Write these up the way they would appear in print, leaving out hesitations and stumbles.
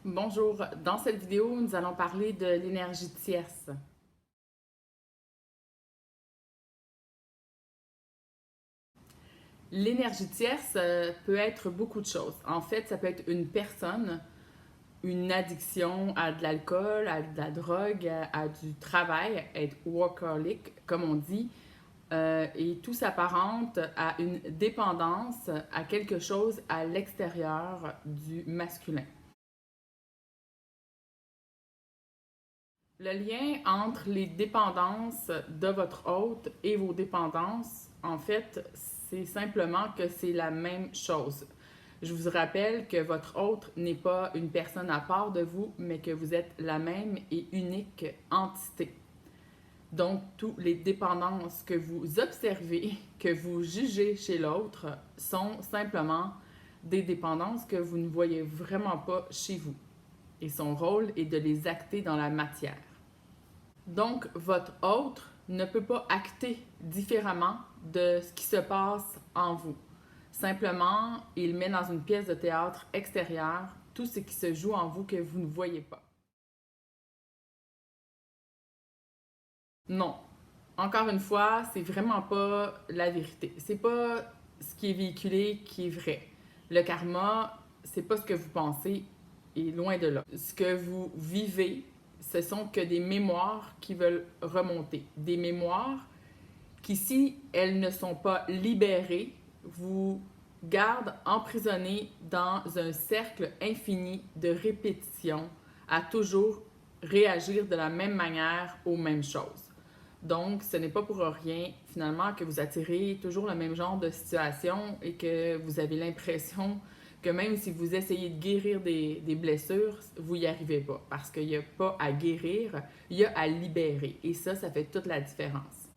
Bonjour, dans cette vidéo, nous allons parler de l'énergie tierce. L'énergie tierce peut être beaucoup de choses. En fait, ça peut être une personne, une addiction à de l'alcool, à de la drogue, à du travail, être workaholic, comme on dit, et tout s'apparente à une dépendance à quelque chose à l'extérieur du masculin. Le lien entre les dépendances de votre hôte et vos dépendances, en fait, c'est simplement que c'est la même chose. Je vous rappelle que votre hôte n'est pas une personne à part de vous, mais que vous êtes la même et unique entité. Donc, toutes les dépendances que vous observez, que vous jugez chez l'autre, sont simplement des dépendances que vous ne voyez vraiment pas chez vous. Et son rôle est de les acter dans la matière. Donc, votre autre ne peut pas acter différemment de ce qui se passe en vous. Simplement, il met dans une pièce de théâtre extérieure tout ce qui se joue en vous que vous ne voyez pas. Non. Encore une fois, c'est vraiment pas la vérité. C'est pas ce qui est véhiculé qui est vrai. Le karma, c'est pas ce que vous pensez et loin de là. Ce que vous vivez, ce sont que des mémoires qui veulent remonter. Des mémoires qui, si elles ne sont pas libérées, vous gardent emprisonnés dans un cercle infini de répétition à toujours réagir de la même manière aux mêmes choses. Donc, ce n'est pas pour rien, finalement, que vous attirez toujours le même genre de situation et que vous avez l'impression que même si vous essayez de guérir des blessures, vous n'y arrivez pas. Parce qu'il n'y a pas à guérir, il y a à libérer. Et ça fait toute la différence.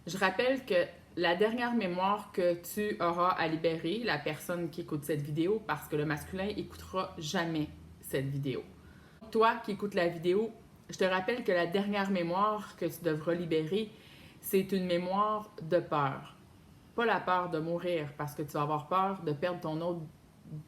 Je rappelle que la dernière mémoire que tu auras à libérer, la personne qui écoute cette vidéo, parce que le masculin écoutera jamais cette vidéo. Toi qui écoutes la vidéo, je te rappelle que la dernière mémoire que tu devras libérer, c'est une mémoire de peur. Pas la peur de mourir, parce que tu vas avoir peur de perdre ton autre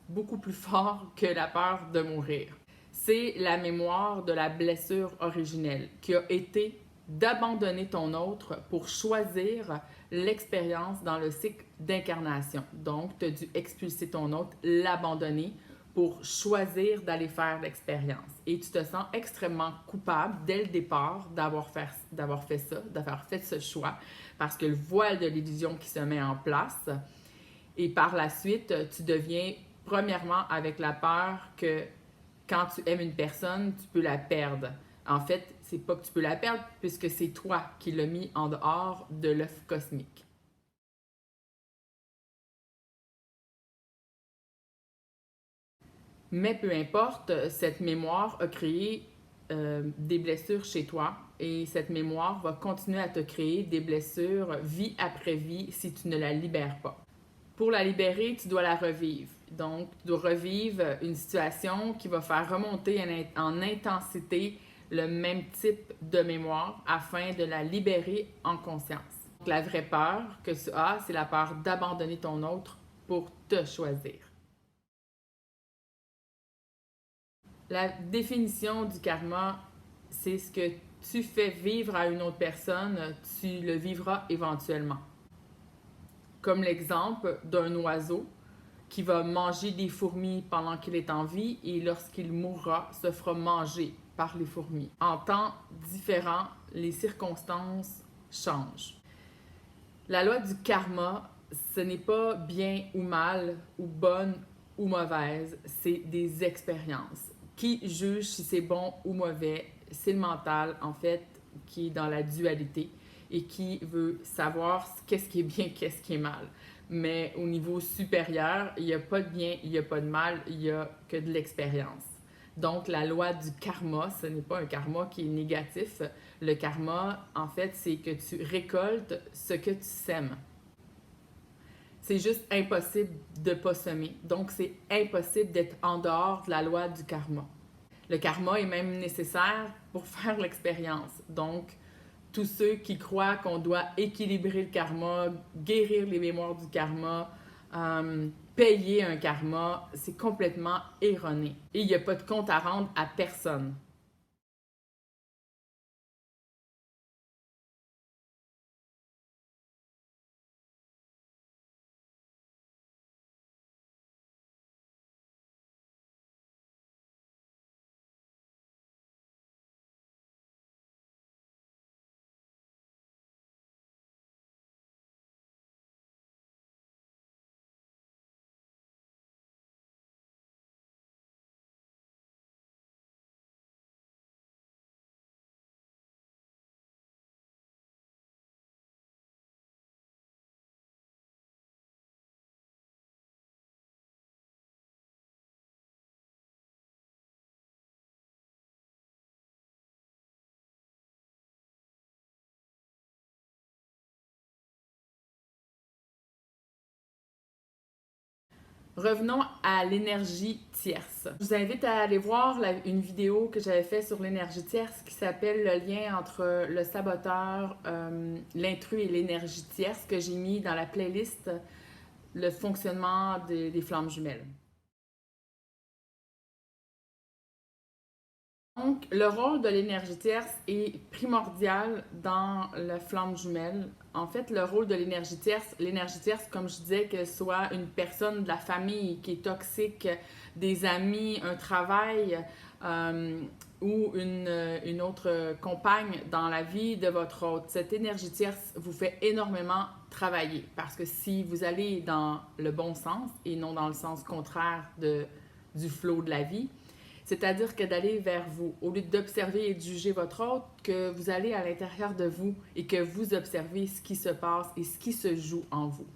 beaucoup plus fort que la peur de mourir. C'est la mémoire de la blessure originelle qui a été d'abandonner ton autre pour choisir l'expérience dans le cycle d'incarnation. Donc, tu as dû expulser ton autre, l'abandonner pour choisir d'aller faire l'expérience. Et tu te sens extrêmement coupable dès le départ d'avoir fait ça, d'avoir fait ce choix, parce que le voile de l'illusion qui se met en place. Et par la suite, tu deviens premièrement avec la peur que quand tu aimes une personne, tu peux la perdre. En fait, c'est pas que tu peux la perdre puisque c'est toi qui l'as mis en dehors de l'œuf cosmique. Mais peu importe, cette mémoire a créé des blessures chez toi et cette mémoire va continuer à te créer des blessures vie après vie si tu ne la libères pas. Pour la libérer, tu dois la revivre. Donc, tu dois revivre une situation qui va faire remonter en intensité le même type de mémoire afin de la libérer en conscience. Donc, la vraie peur que tu as, c'est la peur d'abandonner ton autre pour te choisir. La définition du karma, c'est ce que tu fais vivre à une autre personne, tu le vivras éventuellement. Comme l'exemple d'un oiseau qui va manger des fourmis pendant qu'il est en vie et lorsqu'il mourra, se fera manger par les fourmis. En temps différent, les circonstances changent. La loi du karma, ce n'est pas bien ou mal, ou bonne ou mauvaise, c'est des expériences. Qui juge si c'est bon ou mauvais? C'est le mental, en fait, qui est dans la dualité et qui veut savoir qu'est-ce qui est bien, qu'est-ce qui est mal. Mais au niveau supérieur, il n'y a pas de bien, il n'y a pas de mal, il n'y a que de l'expérience. Donc, la loi du karma, ce n'est pas un karma qui est négatif. Le karma, en fait, c'est que tu récoltes ce que tu sèmes. C'est juste impossible de ne pas semer. Donc, c'est impossible d'être en dehors de la loi du karma. Le karma est même nécessaire pour faire l'expérience. Donc, tous ceux qui croient qu'on doit équilibrer le karma, guérir les mémoires du karma, payer un karma, c'est complètement erroné. Et il n'y a pas de compte à rendre à personne. Revenons à l'énergie tierce. Je vous invite à aller voir une vidéo que j'avais faite sur l'énergie tierce qui s'appelle le lien entre le saboteur, l'intrus et l'énergie tierce que j'ai mis dans la playlist le fonctionnement des flammes jumelles. Donc, le rôle de l'énergie tierce est primordial dans la flamme jumelle. En fait, le rôle de l'énergie tierce, comme je disais, que ce soit une personne de la famille qui est toxique, des amis, un travail ou une autre compagne dans la vie de votre hôte, cette énergie tierce vous fait énormément travailler parce que si vous allez dans le bon sens et non dans le sens contraire du flot de la vie, c'est-à-dire que d'aller vers vous, au lieu d'observer et de juger votre hôte, que vous allez à l'intérieur de vous et que vous observez ce qui se passe et ce qui se joue en vous.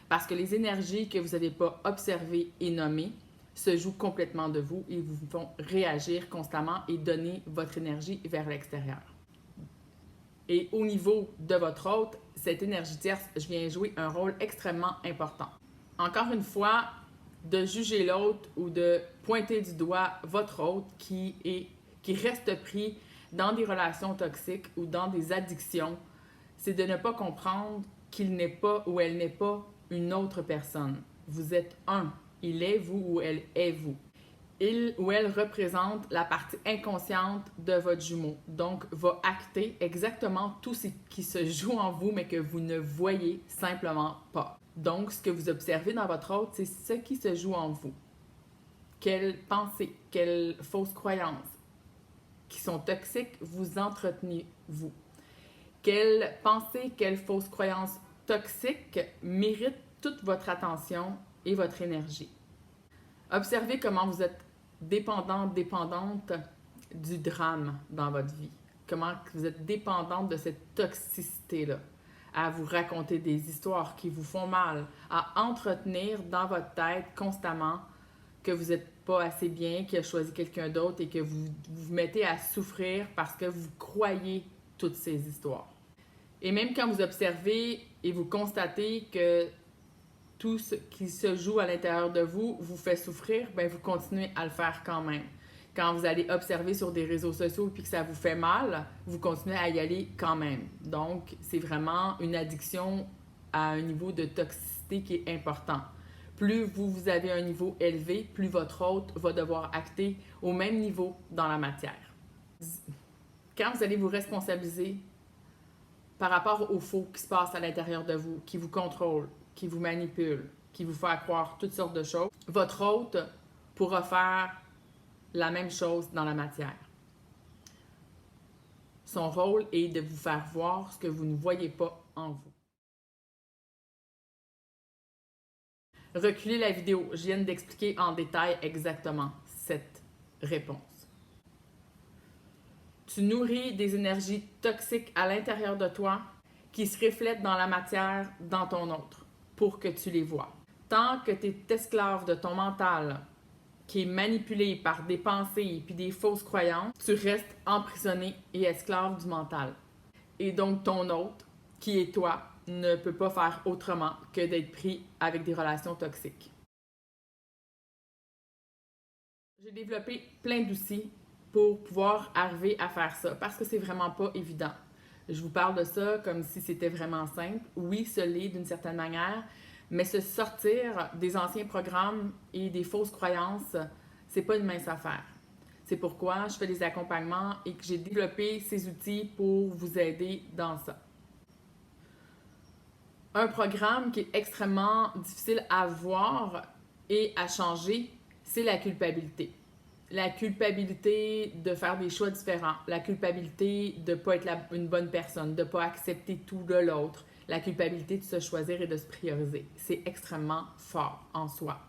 Parce que les énergies que vous n'avez pas observées et nommées se jouent complètement de vous et vous font réagir constamment et donner votre énergie vers l'extérieur. Et au niveau de votre hôte, cette énergie tierce vient jouer un rôle extrêmement important. Encore une fois, de juger l'autre ou de pointer du doigt votre hôte qui reste pris dans des relations toxiques ou dans des addictions, c'est de ne pas comprendre qu'il n'est pas ou elle n'est pas une autre personne. Vous êtes un. Il est vous ou elle est vous. Il ou elle représente la partie inconsciente de votre jumeau. Donc, va acter exactement tout ce qui se joue en vous, mais que vous ne voyez simplement pas. Donc, ce que vous observez dans votre hôte, c'est ce qui se joue en vous. Quelles pensées, quelles fausses croyances qui sont toxiques vous entretenez vous? Quelles pensées, quelles fausses croyances toxiques méritent toute votre attention et votre énergie? Observez comment vous êtes dépendante du drame dans votre vie. Comment vous êtes dépendante de cette toxicité-là, à vous raconter des histoires qui vous font mal, à entretenir dans votre tête constamment que vous n'êtes pas assez bien, qu'il a choisi quelqu'un d'autre et que vous vous mettez à souffrir parce que vous croyez toutes ces histoires. Et même quand vous observez et vous constatez que tout ce qui se joue à l'intérieur de vous vous fait souffrir, bien, vous continuez à le faire quand même. Quand vous allez observer sur des réseaux sociaux et que ça vous fait mal, vous continuez à y aller quand même. Donc, c'est vraiment une addiction à un niveau de toxicité qui est important. Plus vous avez un niveau élevé, plus votre hôte va devoir acter au même niveau dans la matière. Quand vous allez vous responsabiliser par rapport au faux qui se passe à l'intérieur de vous, qui vous contrôle, qui vous manipule, qui vous fait croire toutes sortes de choses, votre hôte pourra faire la même chose dans la matière. Son rôle est de vous faire voir ce que vous ne voyez pas en vous. Reculez la vidéo, je viens d'expliquer en détail exactement cette réponse. Tu nourris des énergies toxiques à l'intérieur de toi qui se reflètent dans la matière dans ton autre pour que tu les vois. Tant que tu es esclave de ton mental qui est manipulé par des pensées et des fausses croyances, tu restes emprisonné et esclave du mental. Et donc ton autre, qui est toi, ne peut pas faire autrement que d'être pris avec des relations toxiques. J'ai développé plein d'outils pour pouvoir arriver à faire ça parce que c'est vraiment pas évident. Je vous parle de ça comme si c'était vraiment simple. Oui, ce l'est d'une certaine manière, Mais se sortir des anciens programmes et des fausses croyances, c'est pas une mince affaire. C'est pourquoi je fais des accompagnements et que j'ai développé ces outils pour vous aider dans ça. Un programme qui est extrêmement difficile à voir et à changer, c'est la culpabilité. La culpabilité de faire des choix différents, la culpabilité de ne pas être une bonne personne, de ne pas accepter tout de l'autre, la culpabilité de se choisir et de se prioriser. C'est extrêmement fort en soi.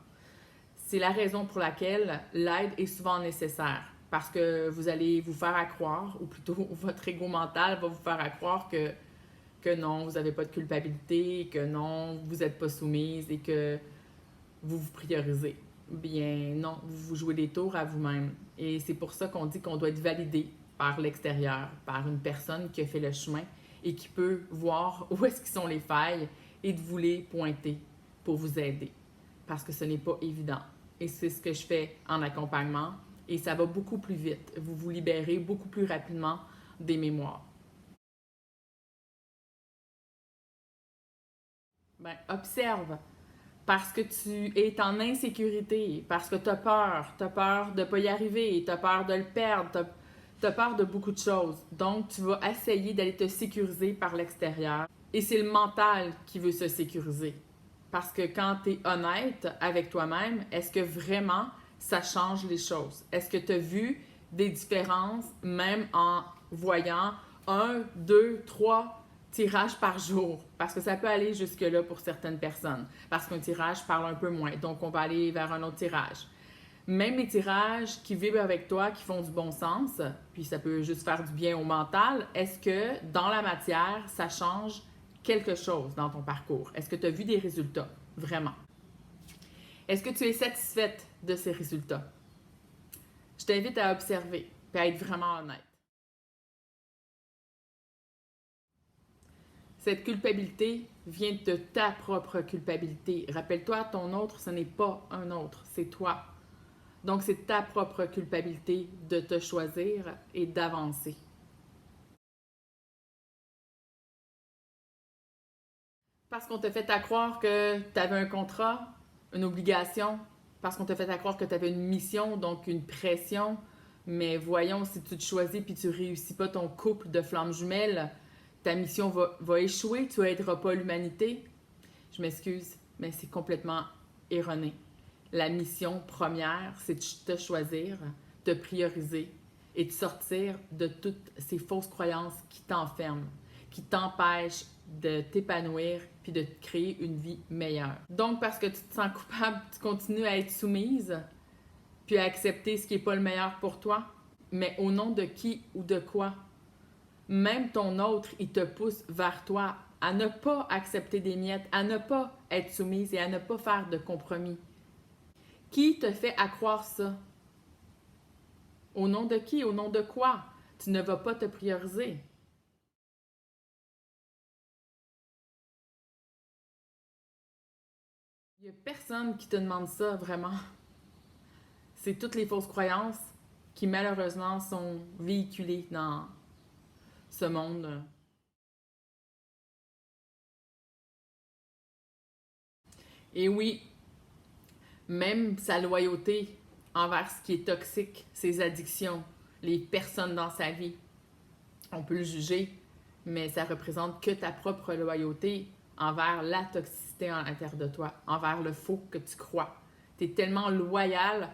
C'est la raison pour laquelle l'aide est souvent nécessaire, parce que vous allez vous faire accroire, ou plutôt votre ego mental va vous faire accroire que non, vous n'avez pas de culpabilité, que non, vous n'êtes pas soumise et que vous vous priorisez. Bien non, vous jouez des tours à vous-même. Et c'est pour ça qu'on dit qu'on doit être validé par l'extérieur, par une personne qui a fait le chemin et qui peut voir où est-ce qu'ils sont les failles et de vous les pointer pour vous aider. Parce que ce n'est pas évident. Et c'est ce que je fais en accompagnement et ça va beaucoup plus vite. Vous vous libérez beaucoup plus rapidement des mémoires. Ben, observe. Parce que tu es en insécurité, parce que tu as peur de ne pas y arriver, tu as peur de le perdre, tu as peur de beaucoup de choses. Donc, tu vas essayer d'aller te sécuriser par l'extérieur. Et c'est le mental qui veut se sécuriser. Parce que quand tu es honnête avec toi-même, est-ce que vraiment ça change les choses? Est-ce que tu as vu des différences même en voyant 1, 2, 3 tirages par jour? Parce que ça peut aller jusque-là pour certaines personnes. Parce qu'un tirage parle un peu moins. Donc, on va aller vers un autre tirage. Même les tirages qui vibrent avec toi, qui font du bon sens, puis ça peut juste faire du bien au mental, est-ce que dans la matière, ça change quelque chose dans ton parcours? Est-ce que tu as vu des résultats? Vraiment. Est-ce que tu es satisfaite de ces résultats? Je t'invite à observer et à être vraiment honnête. Cette culpabilité vient de ta propre culpabilité. Rappelle-toi, ton autre, ce n'est pas un autre, c'est toi. Donc, c'est ta propre culpabilité de te choisir et d'avancer. Parce qu'on t'a fait à croire que tu avais un contrat, une obligation, parce qu'on t'a fait à croire que tu avais une mission, donc une pression. Mais voyons, si tu te choisis puis tu réussis pas ton couple de flammes jumelles, ta mission va échouer, tu n'aideras pas l'humanité. Je m'excuse, mais c'est complètement erroné. La mission première, c'est de te choisir, de prioriser et de sortir de toutes ces fausses croyances qui t'enferment, qui t'empêchent de t'épanouir puis de te créer une vie meilleure. Donc, parce que tu te sens coupable, tu continues à être soumise puis à accepter ce qui n'est pas le meilleur pour toi, mais au nom de qui ou de quoi? Même ton autre, il te pousse vers toi à ne pas accepter des miettes, à ne pas être soumise et à ne pas faire de compromis. Qui te fait accroire ça? Au nom de qui? Au nom de quoi? Tu ne vas pas te prioriser. Il n'y a personne qui te demande ça, vraiment. C'est toutes les fausses croyances qui, malheureusement, sont véhiculées dans ce monde. Et oui, même sa loyauté envers ce qui est toxique, ses addictions, les personnes dans sa vie, on peut le juger, mais ça représente que ta propre loyauté envers la toxicité à l'intérieur de toi, envers le faux que tu crois. Tu es tellement loyal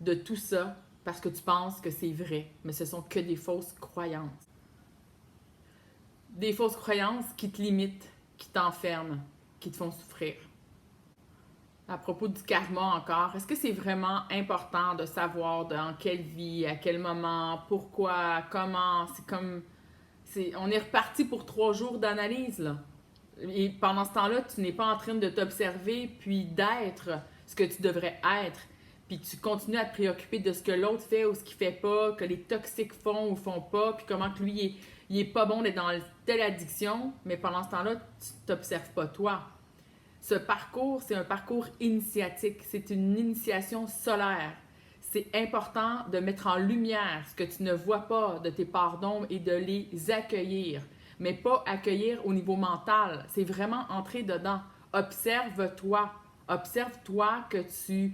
de tout ça parce que tu penses que c'est vrai, mais ce sont que des fausses croyances. Des fausses croyances qui te limitent, qui t'enferment, qui te font souffrir. À propos du karma encore, est-ce que c'est vraiment important de savoir dans quelle vie, à quel moment, pourquoi, comment? On est reparti pour 3 jours d'analyse, là. Et pendant ce temps-là, tu n'es pas en train de t'observer puis d'être ce que tu devrais être. Puis tu continues à te préoccuper de ce que l'autre fait ou ce qu'il fait pas, que les toxiques font ou font pas, puis comment que lui, il est pas bon d'être dans telle addiction, mais pendant ce temps-là, tu t'observes pas toi. Ce parcours, c'est un parcours initiatique, c'est une initiation solaire. C'est important de mettre en lumière ce que tu ne vois pas de tes parts d'ombre et de les accueillir. Mais pas accueillir au niveau mental, c'est vraiment entrer dedans, Observe-toi. Observe-toi que tu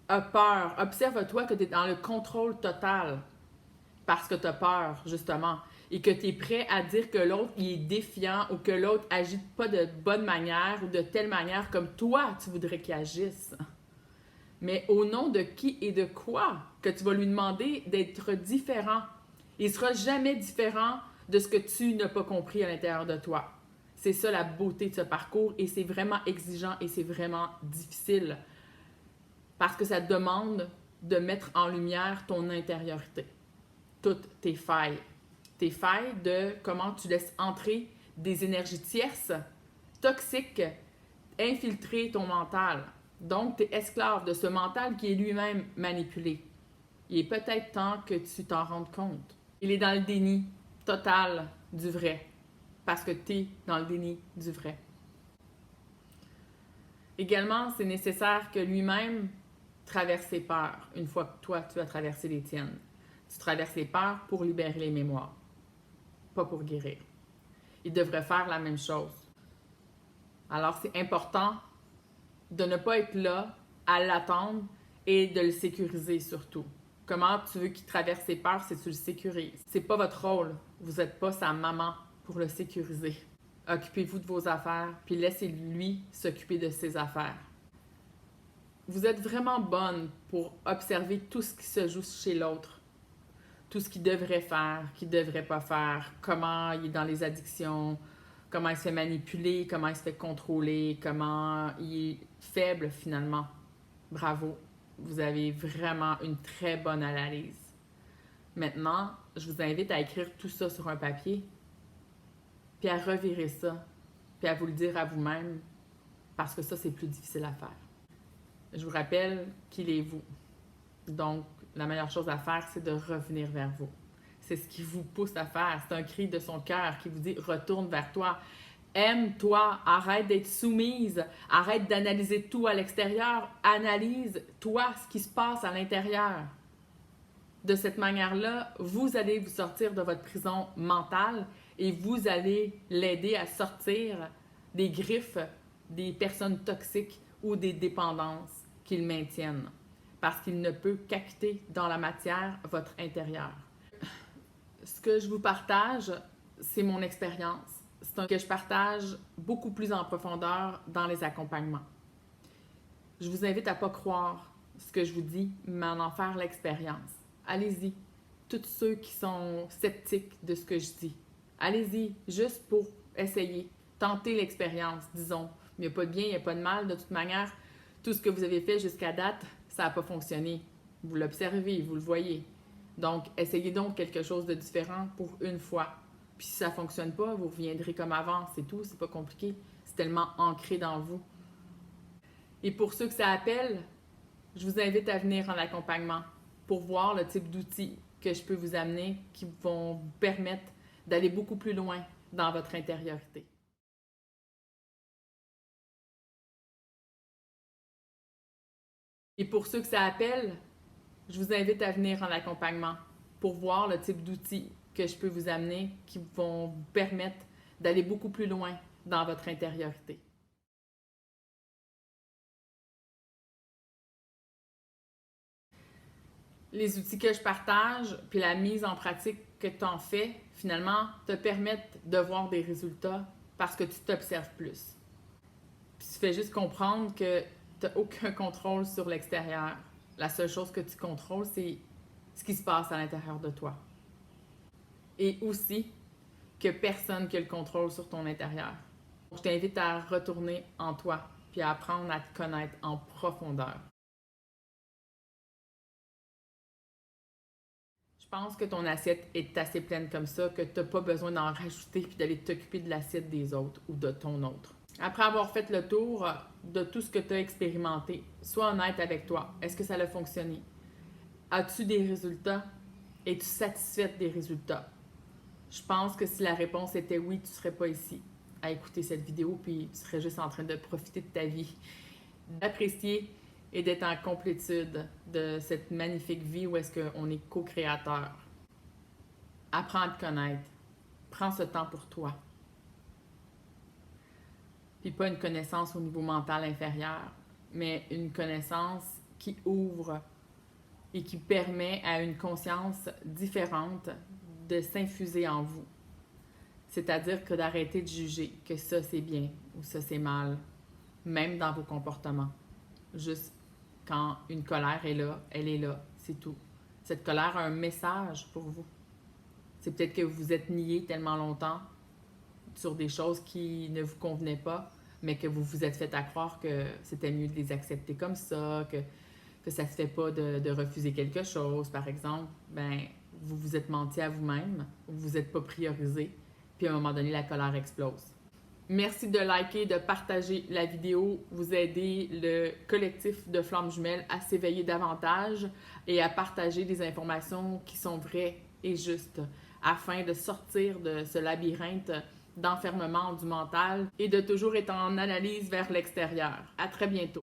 as peur. Observe-toi que tu es dans le contrôle total parce que tu as peur, justement. Et que tu es prêt à dire que l'autre il est défiant ou que l'autre agit pas de bonne manière ou de telle manière comme toi, tu voudrais qu'il agisse. Mais au nom de qui et de quoi que tu vas lui demander d'être différent. Il ne sera jamais différent de ce que tu n'as pas compris à l'intérieur de toi. C'est ça la beauté de ce parcours et c'est vraiment exigeant et c'est vraiment difficile parce que ça demande de mettre en lumière ton intériorité, toutes tes failles. Tes failles de comment tu laisses entrer des énergies tierces, toxiques, infiltrer ton mental. Donc, tu es esclave de ce mental qui est lui-même manipulé. Il est peut-être temps que tu t'en rendes compte. Il est dans le déni total du vrai, parce que tu es dans le déni du vrai. Également, c'est nécessaire que lui-même traverse ses peurs une fois que toi, tu as traversé les tiennes. Tu traverses les peurs pour libérer les mémoires, pas pour guérir. Il devrait faire la même chose. Alors, c'est important de ne pas être là à l'attendre et de le sécuriser surtout. Comment tu veux qu'il traverse ses peurs si tu le sécurises? C'est pas votre rôle. Vous n'êtes pas sa maman pour le sécuriser. Occupez-vous de vos affaires, puis laissez-lui s'occuper de ses affaires. Vous êtes vraiment bonne pour observer tout ce qui se joue chez l'autre. Tout ce qu'il devrait faire, qu'il ne devrait pas faire, comment il est dans les addictions, comment il se fait manipuler, comment il se fait contrôler, comment il est faible finalement. Bravo, vous avez vraiment une très bonne analyse. Maintenant, je vous invite à écrire tout ça sur un papier, puis à revirer ça, puis à vous le dire à vous-même, parce que ça, c'est plus difficile à faire. Je vous rappelle qu'il est vous. Donc, la meilleure chose à faire, c'est de revenir vers vous. C'est ce qui vous pousse à faire. C'est un cri de son cœur qui vous dit « Retourne vers toi ». Aime-toi, arrête d'être soumise, arrête d'analyser tout à l'extérieur, analyse-toi ce qui se passe à l'intérieur. De cette manière-là, vous allez vous sortir de votre prison mentale et vous allez l'aider à sortir des griffes des personnes toxiques ou des dépendances qu'il maintiennent, parce qu'il ne peut capter dans la matière votre intérieur. Ce que je vous partage, c'est mon expérience. C'est un que je partage beaucoup plus en profondeur dans les accompagnements. Je vous invite à ne pas croire ce que je vous dis, mais à en faire l'expérience. Allez-y, tous ceux qui sont sceptiques de ce que je dis. Allez-y, juste pour essayer, tenter l'expérience, disons. Il n'y a pas de bien, il n'y a pas de mal. De toute manière, tout ce que vous avez fait jusqu'à date, ça n'a pas fonctionné. Vous l'observez, vous le voyez. Donc, essayez donc quelque chose de différent pour une fois. Puis si ça ne fonctionne pas, vous reviendrez comme avant, c'est tout, c'est pas compliqué. C'est tellement ancré dans vous. Et pour ceux que ça appelle, je vous invite à venir en accompagnement pour voir le type d'outils que je peux vous amener qui vont vous permettre d'aller beaucoup plus loin dans votre intériorité. Et pour ceux que ça appelle, je vous invite à venir en accompagnement pour voir le type d'outils que je peux vous amener qui vont vous permettre d'aller beaucoup plus loin dans votre intériorité. Les outils que je partage, puis la mise en pratique que tu en fais, finalement, te permettent de voir des résultats parce que tu t'observes plus. Puis tu fais juste comprendre que tu n'as aucun contrôle sur l'extérieur. La seule chose que tu contrôles, c'est ce qui se passe à l'intérieur de toi. Et aussi que personne n'a le contrôle sur ton intérieur. Je t'invite à retourner en toi puis à apprendre à te connaître en profondeur. Je pense que ton assiette est assez pleine comme ça que tu n'as pas besoin d'en rajouter puis d'aller t'occuper de l'assiette des autres ou de ton autre. Après avoir fait le tour de tout ce que tu as expérimenté, sois honnête avec toi. Est-ce que ça a fonctionné? As-tu des résultats? Es-tu satisfaite des résultats? Je pense que si la réponse était oui, tu ne serais pas ici à écouter cette vidéo puis tu serais juste en train de profiter de ta vie, d'apprécier et d'être en complétude de cette magnifique vie où est-ce qu'on est co-créateur. Apprends à te connaître. Prends ce temps pour toi. Puis pas une connaissance au niveau mental inférieur, mais une connaissance qui ouvre et qui permet à une conscience différente de s'infuser en vous. C'est-à-dire que d'arrêter de juger que ça c'est bien ou ça c'est mal, même dans vos comportements. Juste quand une colère est là, elle est là, c'est tout. Cette colère a un message pour vous. C'est peut-être que vous vous êtes nié tellement longtemps sur des choses qui ne vous convenaient pas, mais que vous vous êtes fait à croire que c'était mieux de les accepter comme ça, que ça se fait pas de refuser quelque chose, par exemple. Ben, vous vous êtes menti à vous-même, vous vous êtes pas priorisé, puis à un moment donné, la colère explose. Merci de liker, de partager la vidéo, vous aider le collectif de Flammes Jumelles à s'éveiller davantage et à partager des informations qui sont vraies et justes afin de sortir de ce labyrinthe d'enfermement du mental et de toujours être en analyse vers l'extérieur. À très bientôt.